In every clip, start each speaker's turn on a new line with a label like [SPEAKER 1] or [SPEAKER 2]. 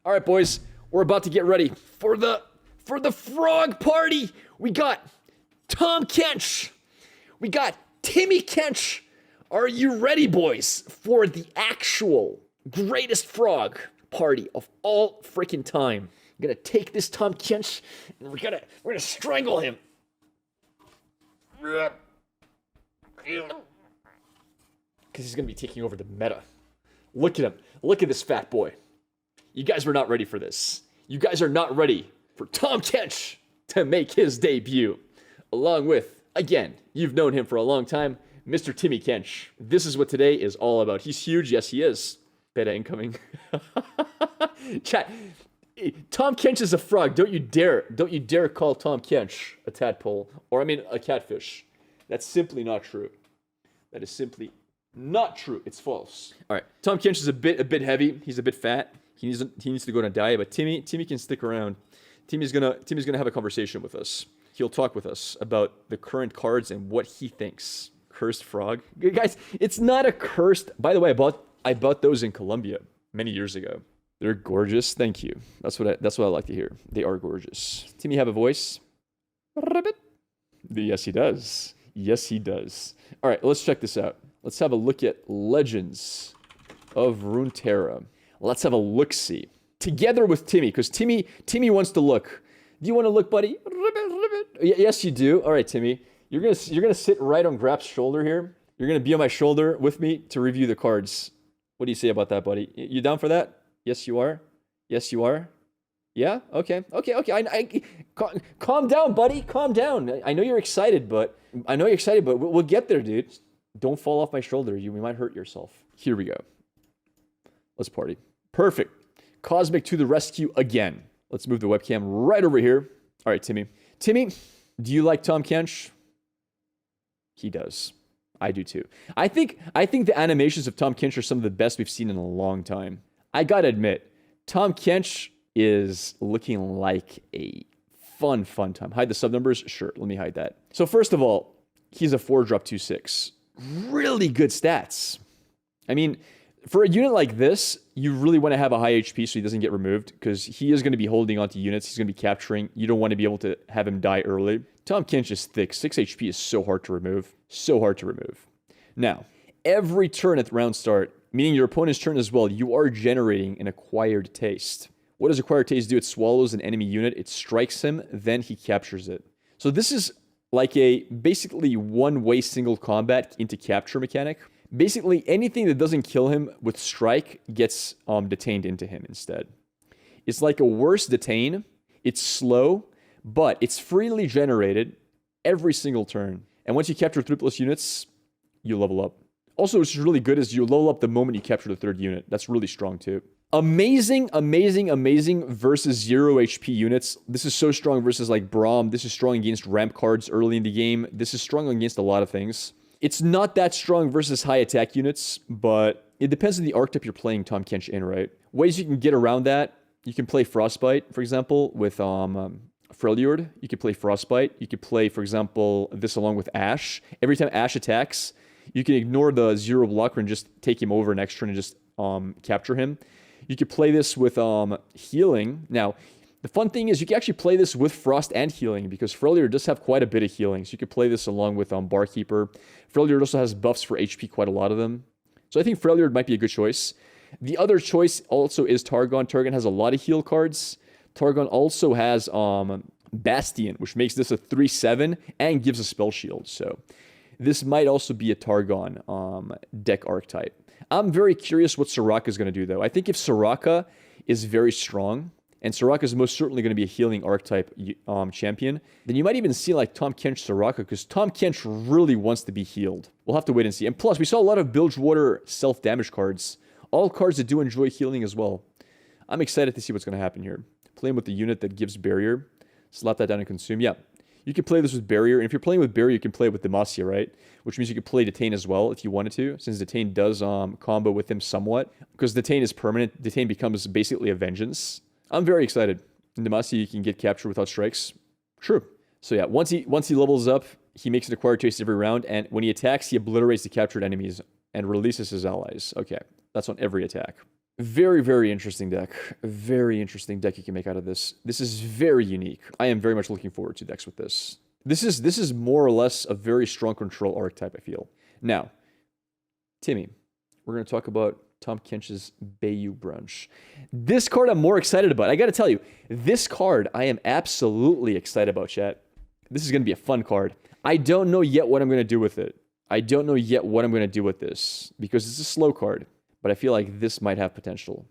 [SPEAKER 1] All right, boys, we're about to get ready for the frog party. We got Tom Kench. We got Timmy Kench. Are you ready, boys, for the actual greatest frog party of all freaking time? I'm gonna take this Tom Kench and we're gonna strangle him. Because he's gonna be taking over the meta. Look at him. Look at this fat boy. You guys were not ready for this. You guys are not ready for Tom Kench to make his debut. Along with, again, you've known him for a long time, Mr. Timmy Kench. This is what today is all about. He's huge. Yes, he is. Beta incoming. Chat. Tom Kench is a frog. Don't you dare call Tom Kench a tadpole. Or, I mean, a catfish. That's simply not true. That is simply not true. It's false. All right. Tom Kench is a bit heavy. He's a bit fat. He needs to go on a diet, but Timmy can stick around. Timmy's gonna have a conversation with us. He'll talk with us about the current cards and what he thinks. Cursed frog, guys. It's not a cursed. By the way, I bought those in Colombia many years ago. They're gorgeous. Thank you. That's what I like to hear. They are gorgeous. Timmy have a voice? Yes, he does. Yes, he does. All right, let's check this out. Let's have a look at Legends of Runeterra. Let's have a look-see. Together with Timmy, because Timmy wants to look. Do you want to look, buddy? Yes, you do. All right, Timmy. You're gonna sit right on Grap's shoulder here. You're gonna be on my shoulder with me to review the cards. What do you say about that, buddy? You down for that? Yes, you are. Yes, you are. Yeah? Okay. Calm down, buddy. Calm down. I know you're excited, but we'll get there, dude. Don't fall off my shoulder. You might hurt yourself. Here we go. Let's party. Perfect. Cosmic to the rescue again. Let's move the webcam right over here. All right, Timmy. Timmy, do you like Tom Kench? He does. I do too. I think the animations of Tom Kench are some of the best we've seen in a long time. I gotta admit, Tom Kench is looking like a fun time. Hide the sub numbers? Sure, let me hide that. So first of all, he's a 4-drop 2/6. Really good stats. I mean, for a unit like this, you really want to have a high HP so he doesn't get removed, because he is going to be holding onto units. He's going to be capturing. You don't want to be able to have him die early. Tom Kench is thick. 6 HP is so hard to remove. So hard to remove. Now, every turn at round start, meaning your opponent's turn as well, you are generating an acquired taste. What does acquired taste do? It swallows an enemy unit. It strikes him. Then he captures it. So this is like a basically one-way single combat into capture mechanic. Basically, anything that doesn't kill him with strike gets detained into him instead. It's like a worse detain. It's slow, but it's freely generated every single turn. And once you capture 3+ units, you level up. Also, what's really good is you level up the moment you capture the 3rd unit. That's really strong too. Amazing versus 0 HP units. This is so strong versus like Braum. This is strong against ramp cards early in the game. This is strong against a lot of things. It's not that strong versus high attack units, but it depends on the archetype you're playing Tom Kench in, right? Ways you can get around that, you can play Frostbite, for example, with Freljord. You could play Frostbite. You could play, for example, this along with Ash. Every time Ash attacks, you can ignore the 0 blocker and just take him over next turn and just capture him. You could play this with healing. Now, the fun thing is you can actually play this with Frost and healing, because Freljord does have quite a bit of healing. So you could play this along with Barkeeper. Freljord also has buffs for HP, quite a lot of them. So I think Freljord might be a good choice. The other choice also is Targon. Targon has a lot of heal cards. Targon also has Bastion, which makes this a 3/7 and gives a spell shield. So this might also be a Targon deck archetype. I'm very curious what Soraka is going to do, though. I think if Soraka is very strong, and Soraka is most certainly going to be a healing archetype champion, then you might even see like Tom Kench Soraka, because Tom Kench really wants to be healed. We'll have to wait and see. And plus, we saw a lot of Bilgewater self-damage cards. All cards that do enjoy healing as well. I'm excited to see what's going to happen here. Playing with the unit that gives barrier. Slap that down and consume. Yeah, you can play this with barrier. And if you're playing with barrier, you can play with Demacia, right? Which means you could play Detain as well if you wanted to, since Detain does combo with him somewhat. Because Detain is permanent. Detain becomes basically a vengeance. I'm very excited. In Demacia, you can get captured without strikes. True. So yeah, once he levels up, he makes an acquired taste every round, and when he attacks, he obliterates the captured enemies and releases his allies. Okay, that's on every attack. Very, very interesting deck. Very interesting deck you can make out of this. This is very unique. I am very much looking forward to decks with this. This is more or less a very strong control archetype, I feel. Now, Timmy, we're going to talk about Tom Kench's Bayou Brunch. This card I'm more excited about. I got to tell you, this card I am absolutely excited about, chat. This is going to be a fun card. I don't know yet what I'm going to do with it. I don't know yet what I'm going to do with this because it's a slow card. But I feel like this might have potential.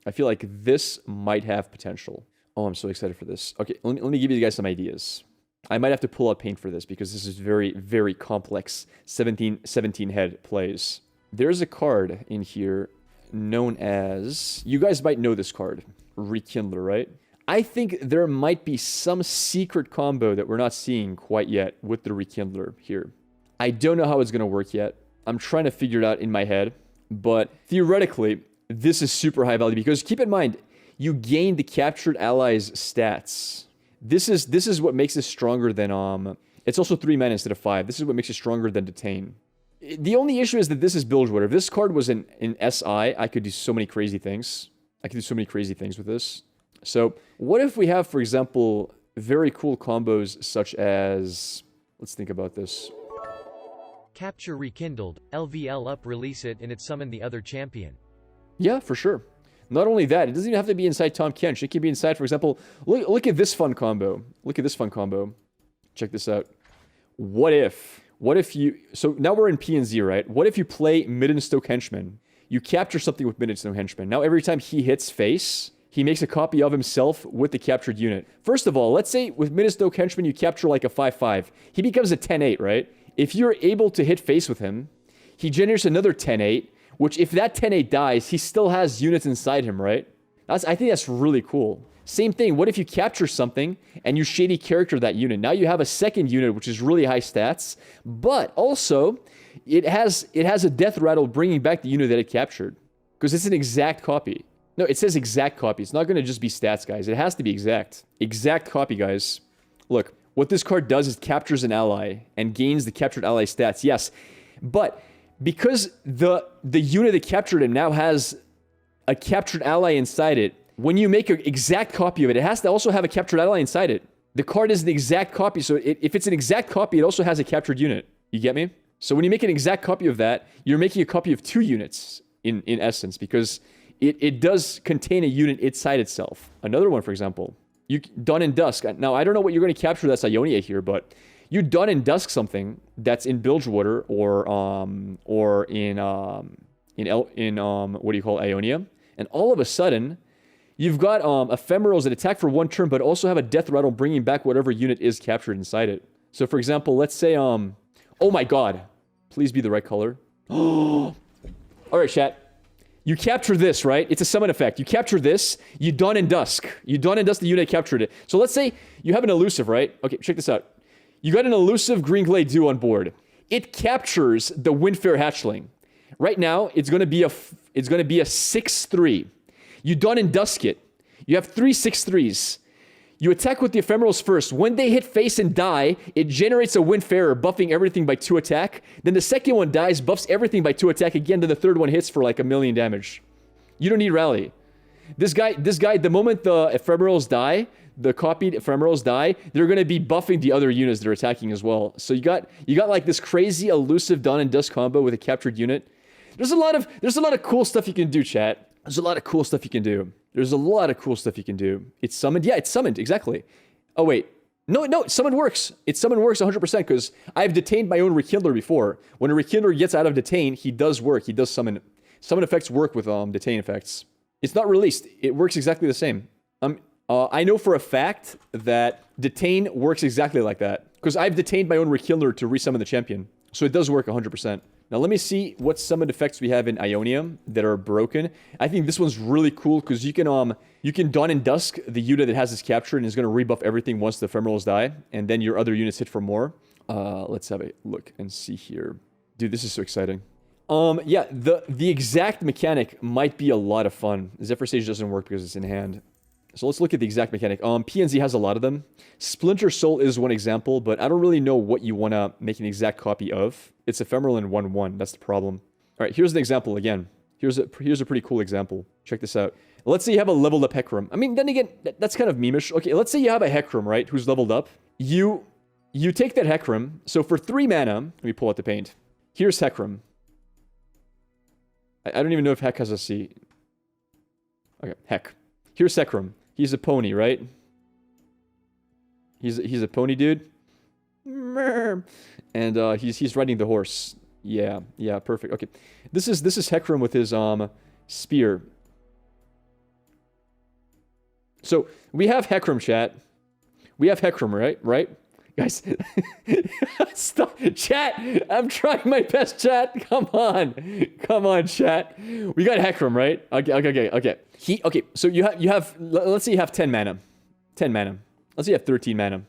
[SPEAKER 1] I feel like this might have potential. Oh, I'm so excited for this. Okay, let me give you guys some ideas. I might have to pull out paint for this because this is very, very complex 17 head plays. There's a card in here known as... You guys might know this card. Rekindler, right? I think there might be some secret combo that we're not seeing quite yet with the Rekindler here. I don't know how it's going to work yet. I'm trying to figure it out in my head. But theoretically, this is super high value because keep in mind, you gain the captured allies' stats. This is what makes it stronger than it's also 3 mana instead of 5. This is what makes it stronger than Detain. The only issue is that this is Bilgewater. If this card was in SI, I could do so many crazy things. I could do so many crazy things with this. So what if we have, for example, very cool combos such as... Let's think about this.
[SPEAKER 2] Capture Rekindled, LVL up, release it, and it summon the other champion.
[SPEAKER 1] Yeah, for sure. Not only that, it doesn't even have to be inside Tahm Kench. It can be inside, for example, look at this fun combo. Look at this fun combo. Check this out. What if you... So now we're in P and Z, right? What if you play Midden Stoke Henchman? You capture something with Midden Stoke Henchman. Now every time he hits face, he makes a copy of himself with the captured unit. First of all, let's say with Midden Stoke Henchman, you capture like a 5/5. He becomes a 10/8, right? If you're able to hit face with him, he generates another 10/8, which if that 10/8 dies, he still has units inside him, right? I think that's really cool. Same thing, what if you capture something and you shady character that unit? Now you have a second unit, which is really high stats, but also it has a death rattle bringing back the unit that it captured because it's an exact copy. No, it says exact copy. It's not going to just be stats, guys. It has to be exact. Exact copy, guys. Look. What this card does is captures an ally and gains the captured ally stats. Yes, but because the unit that captured him now has a captured ally inside it, when you make an exact copy of it, it has to also have a captured ally inside it. The card is an exact copy, so if it's an exact copy, it also has a captured unit. You get me? So when you make an exact copy of that, you're making a copy of 2 units in essence because it does contain a unit inside itself. Another one, for example. You Dawn and Dusk. Now, I don't know what you're going to capture that's Ionia here, but you Dawn and Dusk something that's in Bilgewater or in what do you call Ionia, and all of a sudden, you've got ephemerals that attack for 1 turn, but also have a death rattle bringing back whatever unit is captured inside it. So, for example, let's say oh my God, please be the right color. All right, chat. You capture this, right? It's a summon effect. You capture this, you Dawn and Dusk. You Dawn and Dusk, the unit captured it. So let's say you have an elusive, right? Okay, check this out. You got an elusive Green Glade Dew on board. It captures the Windfare Hatchling. Right now, it's going to be a 6/3. You Dawn and Dusk it. You have 3 6/3s. You attack with the ephemerals first. When they hit face and die, it generates a Windfarer, buffing everything by 2 attack. Then the second one dies, buffs everything by 2 attack again. Then the third one hits for like 1,000,000 damage. You don't need rally. This guy, the moment the ephemerals die, the copied ephemerals die, they're going to be buffing the other units that are attacking as well. So you got like this crazy elusive Dawn and Dusk combo with a captured unit. There's a lot of cool stuff you can do, chat. There's a lot of cool stuff you can do. There's a lot of cool stuff you can do. It's summoned. Yeah, it's summoned. Exactly. Oh, wait. No, summon works. It's summon works 100% because I've detained my own Rekindler before. When a Rekindler gets out of detain, he does work. He does summon. Summon effects work with detain effects. It's not released. It works exactly the same. I know for a fact that detain works exactly like that because I've detained my own Rekindler to resummon the champion. So it does work 100%. Now let me see what summoned effects we have in Ionia that are broken. I think this one's really cool because you can Dawn and Dusk the unit that has this captured and is going to rebuff everything once the ephemerals die, and then your other units hit for more. Let's have a look and see here. Dude, this is so exciting. Yeah, the exact mechanic might be a lot of fun. Zephyr Sage doesn't work because it's in hand. So let's look at the exact mechanic. PNZ has a lot of them. Splinter Soul is one example, but I don't really know what you want to make an exact copy of. It's ephemeral in 1/1. That's the problem. All right, here's an example again. Here's a pretty cool example. Check this out. Let's say you have a leveled up Hecarim. I mean, then again, that's kind of memeish. Okay, let's say you have a Hecarim, right, who's leveled up. You take that Hecarim. So for 3 mana, let me pull out the paint. Here's Hecarim. I don't even know if Heck has a C. Okay, Heck. Here's Hecarim. He's a pony, right? He's a pony dude. And he's riding the horse. Yeah, perfect. Okay. This is Hecarim with his spear. So we have Hecarim, chat. We have Hecarim, right? Guys, stop. Chat, I'm trying my best, chat. Come on, chat. We got Hecarim, right? Okay. So you have. Let's say you have 10 mana. 10 mana. Let's say you have 13 mana.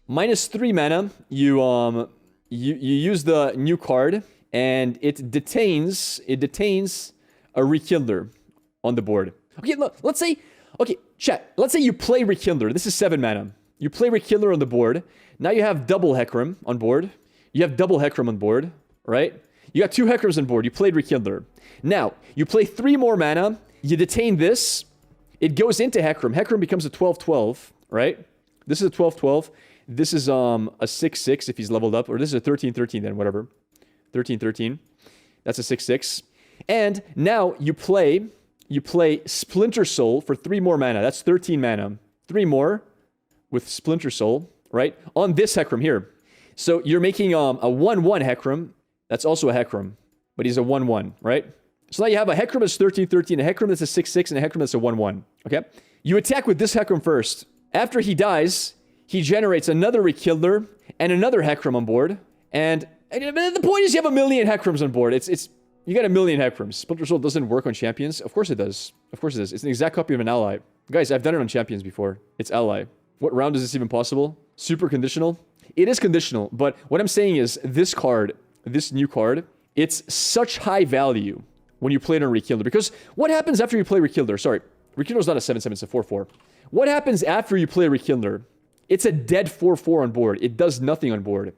[SPEAKER 1] Minus 3 mana. You use the new card, and it detains a Rekindler on the board. Okay, look. Let's say. Okay, chat. Let's say you play Rekindler. This is 7 mana. You play Rekindler on the board. Now you have double Hecarim on board. You have double Hecarim on board, right? You got 2 Hecarims on board. You played Rekindler. Now, you play 3 more mana. You detain this. It goes into Hecarim. Hecarim becomes a 12-12, right? This is a 12-12. This is a 6-6 if he's leveled up. Or this is a 13-13 then, whatever. 13-13. That's a 6-6. And now you play Splinter Soul for 3 more mana. That's 13 mana. 3 more with Splinter Soul, right? On this Hecarim here. So you're making a 1-1 Hecarim. That's also a Hecarim. But he's a 1-1, right? So now you have a Hecarim that's 13-13, a Hecarim that's a 6-6, and a Hecarim that's a 1-1, okay? You attack with this Hecarim first. After he dies, he generates another Rekindler and another Hecarim on board. And the point is you have a million Hecarims on board. You got a million Hecarims. Splinter Soul doesn't work on champions. Of course it does. Of course it does. It's an exact copy of an ally. Guys, I've done it on champions before. It's ally. What round is this even possible? Super conditional? It is conditional, but what I'm saying is this card, this new card, it's such high value when you play it on Rekindler. Because what happens after you play Rekindler? Sorry, Rekindler's not a 7-7, it's a 4-4. What happens after you play Rekindler? It's a dead 4-4 on board. It does nothing on board.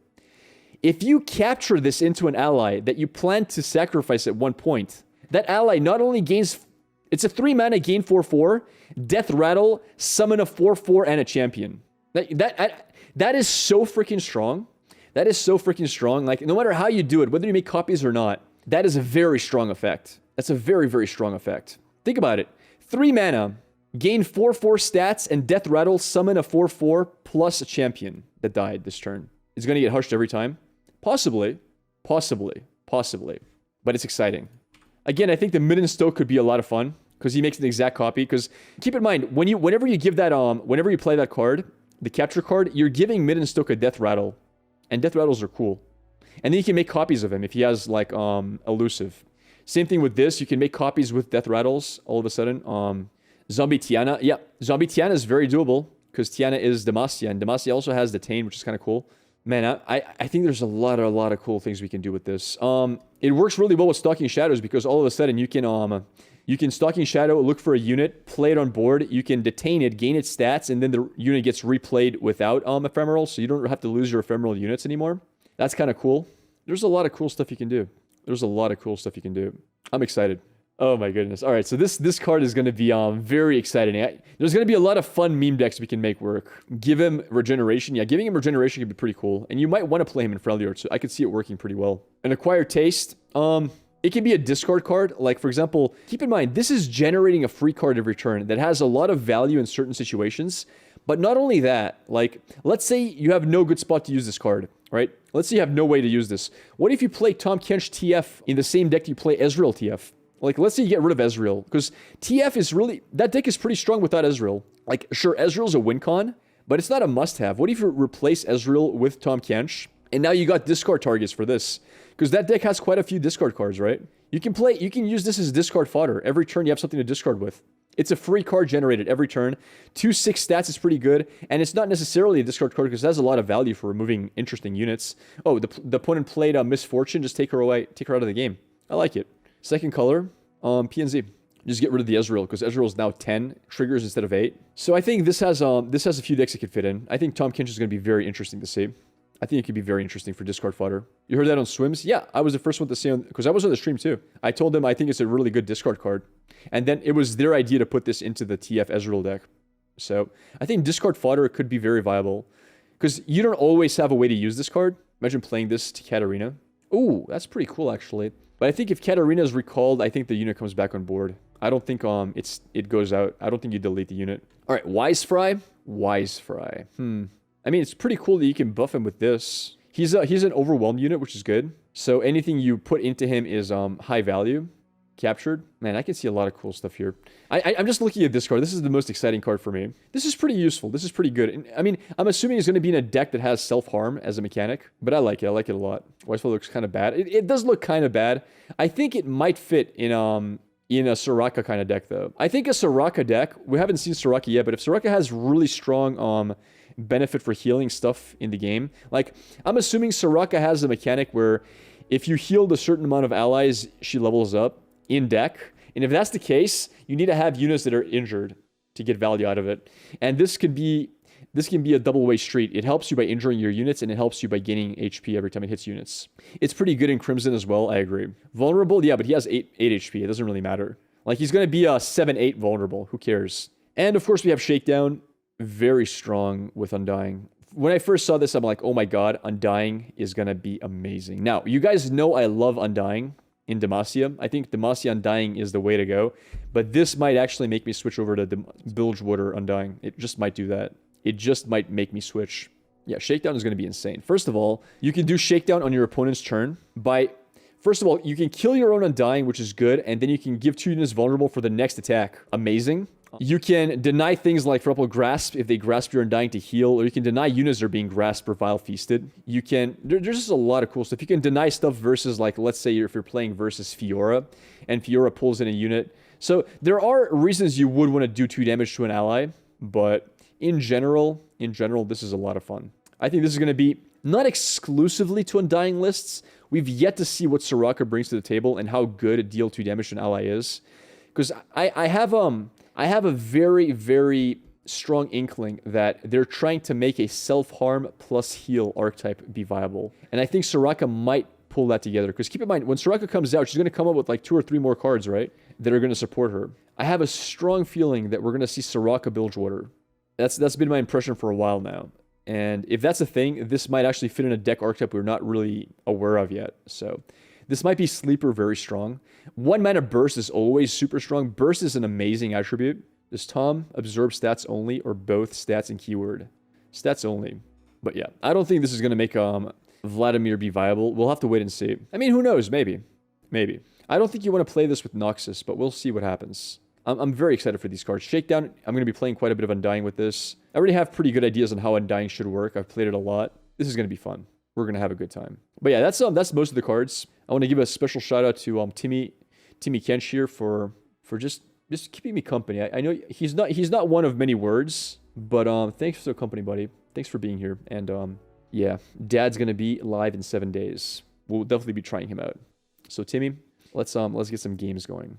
[SPEAKER 1] If you capture this into an ally that you plan to sacrifice at one point, that ally not only gains... It's a 3 mana gain 4-4, Death Rattle, summon a 4-4 and a champion. That is so freaking strong. That is so freaking strong. Like, no matter how you do it, whether you make copies or not, that is a very strong effect. That's a very, very strong effect. Think about it. 3 mana, gain 4-4 stats, and Death Rattle, summon a 4-4 plus a champion that died this turn. It's going to get hushed every time? Possibly. But it's exciting. Again, I think the Midden Stoke could be a lot of fun because he makes an exact copy. Because keep in mind, whenever you give that, whenever you play that card, the capture card, you're giving Midden Stoke a Death Rattle, and Death Rattles are cool. And then you can make copies of him if he has like elusive. Same thing with this. You can make copies with Death Rattles all of a sudden. Zombie Tiana, yeah, Zombie Tiana is very doable because Tiana is Demacia, and Demacia also has Detain, which is kind of cool. Man, I think there's a lot of cool things we can do with this. It works really well with Stalking Shadows because all of a sudden you can Stalking Shadow, look for a unit, play it on board, you can detain it, gain its stats, and then the unit gets replayed without Ephemeral, so you don't have to lose your Ephemeral units anymore. That's kind of cool. There's a lot of cool stuff you can do. I'm excited. Oh my goodness. All right, so this card is going to be very exciting. There's going to be a lot of fun meme decks we can make work. Give him regeneration. Yeah, giving him regeneration could be pretty cool. And you might want to play him in Friendly Art, so I could see it working pretty well. An Acquired Taste. It can be a discard card. Like, for example, keep in mind, this is generating a free card every turn that has a lot of value in certain situations. But not only that, like, let's say you have no good spot to use this card, right? Let's say you have no way to use this. What if you play Tahm Kench TF in the same deck you play Ezreal TF? Like, let's say you get rid of Ezreal, because TF is really... That deck is pretty strong without Ezreal. Like, sure, Ezreal's a win con, but it's not a must-have. What if you replace Ezreal with Tahm Kench, and now you got discard targets for this? Because that deck has quite a few discard cards, right? You can use this as discard fodder. Every turn you have something to discard with. It's a free card generated every turn. 2/6 stats is pretty good, and it's not necessarily a discard card because it has a lot of value for removing interesting units. Oh, the opponent played Misfortune, just take her out of the game. I like it. Second color, PNZ. Just get rid of the Ezreal, because Ezreal is now 10 triggers instead of 8. So I think this has a few decks it could fit in. I think Tahm Kench is going to be very interesting to see. I think it could be very interesting for discard fodder. You heard that on Swims? Yeah, I was the first one to say on, because I was on the stream too. I told them I think it's a really good discard card. And then it was their idea to put this into the TF Ezreal deck. So I think discard fodder could be very viable. Because you don't always have a way to use this card. Imagine playing this to Katarina. Ooh, that's pretty cool actually. But I think if Katarina is recalled, I think the unit comes back on board. I don't think it goes out. I don't think you delete the unit. All right, Wise Fry. Wise Fry. I mean, it's pretty cool that you can buff him with this. He's an overwhelmed unit, which is good. So anything you put into him is high value. Captured. Man, I can see a lot of cool stuff here. I'm just looking at this card. This is the most exciting card for me. This is pretty useful. This is pretty good. And, I mean, I'm assuming it's going to be in a deck that has self-harm as a mechanic. But I like it. I like it a lot. Wise Fry looks kind of bad. It does look kind of bad. I think it might fit in a Soraka kind of deck, though. I think a Soraka deck, we haven't seen Soraka yet, but if Soraka has really strong benefit for healing stuff in the game, like, I'm assuming Soraka has a mechanic where if you healed a certain amount of allies, she levels up in deck. And if that's the case, you need to have units that are injured to get value out of it. And this can be a double-way street. It helps you by injuring your units, and it helps you by gaining HP every time it hits units. It's pretty good in Crimson as well, I agree. Vulnerable, yeah, but he has 8 HP. It doesn't really matter. Like, he's going to be a 7-8 vulnerable. Who cares? And, of course, we have Shakedown. Very strong with Undying. When I first saw this, I'm like, oh my god, Undying is going to be amazing. Now, you guys know I love Undying in Demacia. I think Demacia Undying is the way to go. But this might actually make me switch over to Bilgewater Undying. It just might do that. It just might make me switch. Yeah, Shakedown is going to be insane. First of all, you can do Shakedown on your opponent's turn by... First of all, you can kill your own Undying, which is good, and then you can give 2 units vulnerable for the next attack. Amazing. You can deny things like, for example, Grasp if they grasp your Undying to heal, or you can deny units that are being grasped or Vile Feasted. You can... There's just a lot of cool stuff. You can deny stuff versus, like, let's say if you're playing versus Fiora, and Fiora pulls in a unit. So there are reasons you would want to do 2 damage to an ally, but in general, this is a lot of fun. I think this is going to be not exclusively to Undying lists. We've yet to see what Soraka brings to the table and how good a deal 2 damage to an ally is. Because I have a very, very strong inkling that they're trying to make a self-harm plus heal archetype be viable. And I think Soraka might pull that together. Because keep in mind, when Soraka comes out, she's going to come up with like 2 or 3 more cards, right? That are going to support her. I have a strong feeling that we're going to see Soraka Bilgewater. That's been my impression for a while now. And if that's a thing, this might actually fit in a deck archetype we're not really aware of yet. So this might be sleeper very strong. 1 mana burst is always super strong. Burst is an amazing attribute. Does Tom absorb stats only or both stats and keyword? Stats only. But yeah, I don't think this is going to make Vladimir be viable. We'll have to wait and see. I mean, who knows? Maybe. Maybe. I don't think you want to play this with Noxus, but we'll see what happens. I'm very excited for these cards. Shakedown, I'm going to be playing quite a bit of Undying with this. I already have pretty good ideas on how Undying should work. I've played it a lot. This is going to be fun. We're going to have a good time. But yeah, that's most of the cards. I want to give a special shout out to Timmy Kench here for just keeping me company. I know he's not one of many words, but thanks for the company, buddy. Thanks for being here. And yeah, Dad's going to be live in 7 days. We'll definitely be trying him out. So Timmy, let's get some games going.